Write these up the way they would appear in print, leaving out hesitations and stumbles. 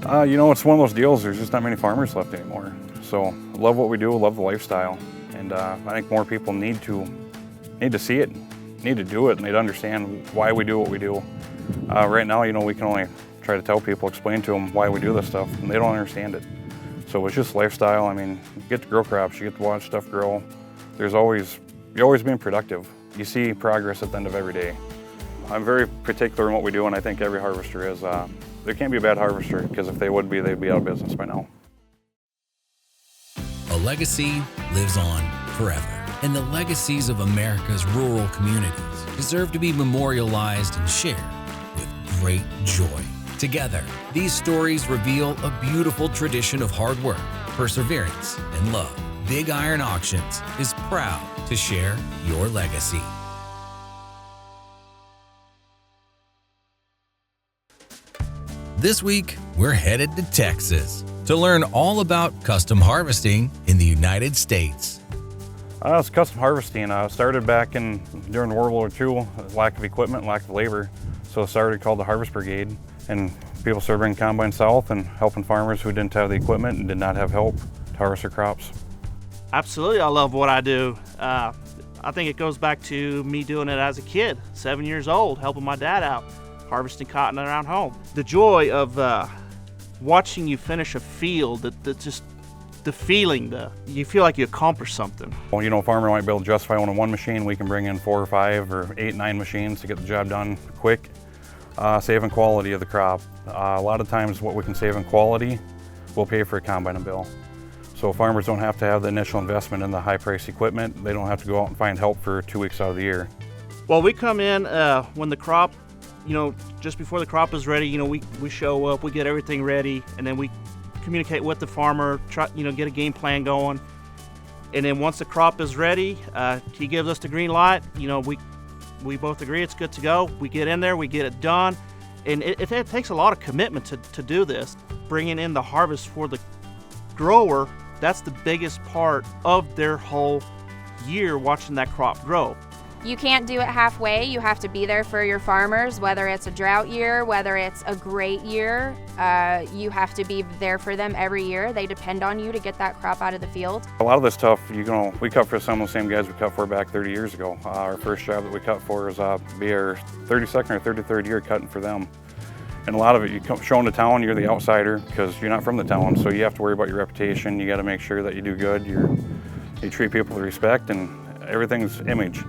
It's one of those deals, there's just not many farmers left anymore. So love what we do, love the lifestyle. And I think more people need to see it, need to do it, and they'd understand why we do what we do. Right now, we can only try to tell people, explain to them why we do this stuff, and they don't understand it. So it's just lifestyle. I mean, you get to grow crops, you get to watch stuff grow. You're always being productive. You see progress at the end of every day. I'm very particular in what we do, and I think every harvester is. There can't be a bad harvester, because if they would be, they'd be out of business by now. A legacy lives on forever, and the legacies of America's rural communities deserve to be memorialized and shared with great joy. Together, these stories reveal a beautiful tradition of hard work, perseverance, and love. Big Iron Auctions is proud to share your legacy. This week, we're headed to Texas to learn all about custom harvesting in the United States. It's custom harvesting. Started back during World War II, lack of equipment, lack of labor. So it started called the Harvest Brigade, and people started bringing combines south and helping farmers who didn't have the equipment and did not have help to harvest their crops. Absolutely, I love what I do. I think it goes back to me doing it as a kid, 7 years old, helping my dad out, harvesting cotton around home. The joy of watching you finish a field, the feeling, you feel like you accomplished something. Well, a farmer might be able to justify owning one machine. We can bring in 4 or 5 or 8, 9 machines to get the job done quick, saving quality of the crop. A lot of times what we can save in quality will pay for a combine and bill. So farmers don't have to have the initial investment in the high-priced equipment. They don't have to go out and find help for 2 weeks out of the year. Well, we come in when the crop, just before the crop is ready, we show up, we get everything ready, and then we communicate with the farmer, try, get a game plan going. And then once the crop is ready, he gives us the green light. We both agree it's good to go. We get in there, we get it done. And it takes a lot of commitment to do this. Bringing in the harvest for the grower, that's the biggest part of their whole year, watching that crop grow. You can't do it halfway. You have to be there for your farmers, whether it's a drought year, whether it's a great year. You have to be there for them every year. They depend on you to get that crop out of the field. A lot of this stuff, we cut for some of the same guys we cut for back 30 years ago. Our first job that we cut for is be our 32nd or 33rd year cutting for them. And a lot of it, you come showing the town, you're the outsider because you're not from the town, so you have to worry about your reputation. You got to make sure that you do good. You treat people with respect, and everything's image.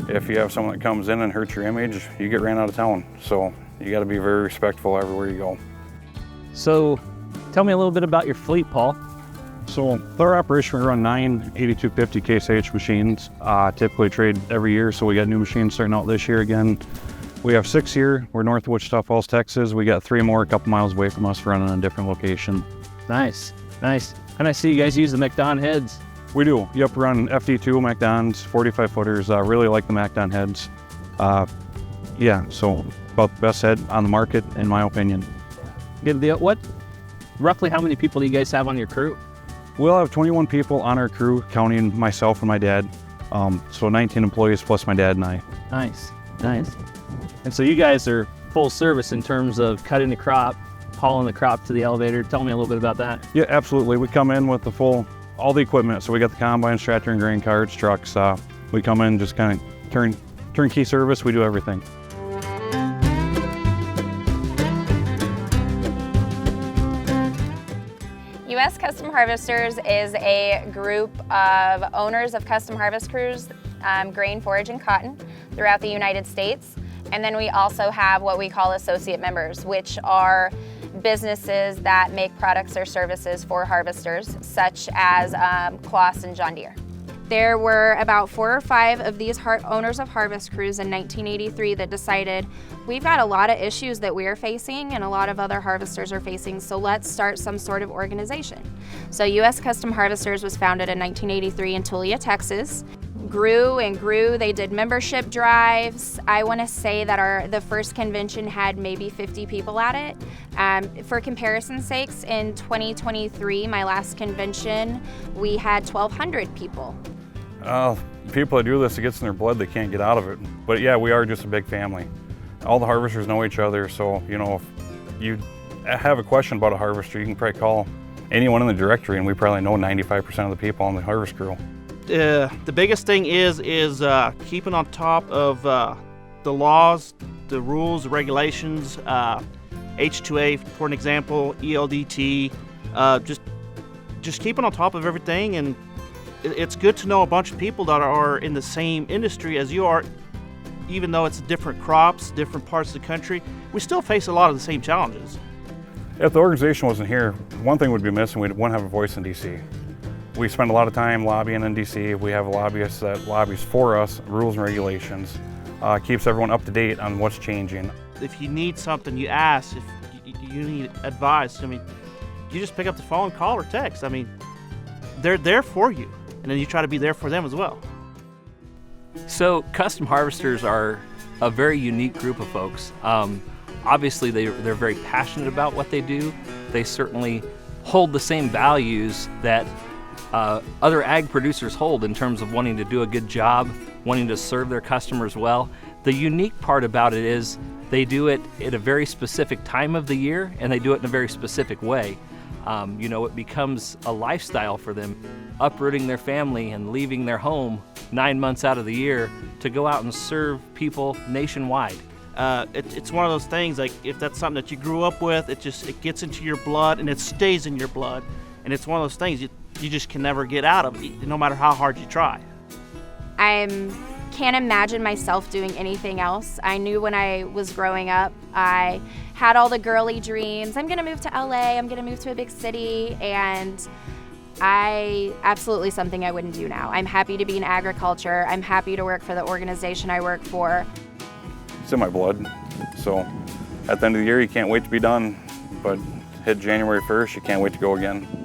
If you have someone that comes in and hurts your image, you get ran out of town. So you got to be very respectful everywhere you go. So tell me a little bit about your fleet, Paul. So with our operation, we run 9 8250 Case H machines, typically trade every year. So we got new machines starting out this year again. We have 6 here. We're north of Wichita Falls, Texas. We got 3 more a couple miles away from us running on a different location. Nice, nice. And I see you guys use the MacDon heads. We do. Yep, run FD2 MacDons, 45 footers. Really like the MacDon heads. Yeah, so about the best head on the market, in my opinion. Roughly how many people do you guys have on your crew? We'll have 21 people on our crew, counting myself and my dad. So 19 employees plus my dad and I. Nice, nice. And so you guys are full service in terms of cutting the crop, hauling the crop to the elevator. Tell me a little bit about that. Yeah, absolutely. We come in with all the equipment. So we got the combines, tractor and grain carts, trucks. We come in, just kind of turnkey service. We do everything. U.S. Custom Harvesters is a group of owners of custom harvest crews, grain, forage, and cotton throughout the United States. And then we also have what we call associate members, which are businesses that make products or services for harvesters, such as Kloss and John Deere. There were about 4 or 5 of these owners of harvest crews in 1983 that decided, we've got a lot of issues that we're facing and a lot of other harvesters are facing, so let's start some sort of organization. So U.S. Custom Harvesters was founded in 1983 in Tulia, Texas. Grew and grew. They did membership drives. I want to say that the first convention had maybe 50 people at it. For comparison's sakes, in 2023, my last convention, we had 1,200 people. People that do this, it gets in their blood, they can't get out of it. But yeah, we are just a big family. All the harvesters know each other, so if you have a question about a harvester, you can probably call anyone in the directory, and we probably know 95% of the people on the harvest crew. The biggest thing is keeping on top of the laws, the rules, the regulations, H2A for an example, ELDT, just keeping on top of everything. And it's good to know a bunch of people that are in the same industry as you are. Even though it's different crops, different parts of the country, we still face a lot of the same challenges. If the organization wasn't here, one thing would be missing. We wouldn't have a voice in DC. We spend a lot of time lobbying in DC. We have a lobbyist that lobbies for us, rules and regulations, keeps everyone up to date on what's changing. If you need something, you ask. If you need advice, I mean, you just pick up the phone, call or text. I mean, they're there for you, and then you try to be there for them as well. So custom harvesters are a very unique group of folks. Obviously, they're very passionate about what they do. They certainly hold the same values that other ag producers hold in terms of wanting to do a good job, wanting to serve their customers well. The unique part about it is they do it at a very specific time of the year, and they do it in a very specific way. It becomes a lifestyle for them, uprooting their family and leaving their home 9 months out of the year to go out and serve people nationwide. It's one of those things, like if that's something that you grew up with, it gets into your blood and it stays in your blood. And it's one of those things you just can never get out of, no matter how hard you try. I can't imagine myself doing anything else. I knew when I was growing up, I had all the girly dreams. I'm gonna move to LA, I'm gonna move to a big city, and absolutely something I wouldn't do now. I'm happy to be in agriculture. I'm happy to work for the organization I work for. It's in my blood. So at the end of the year, you can't wait to be done, but hit January 1st, you can't wait to go again.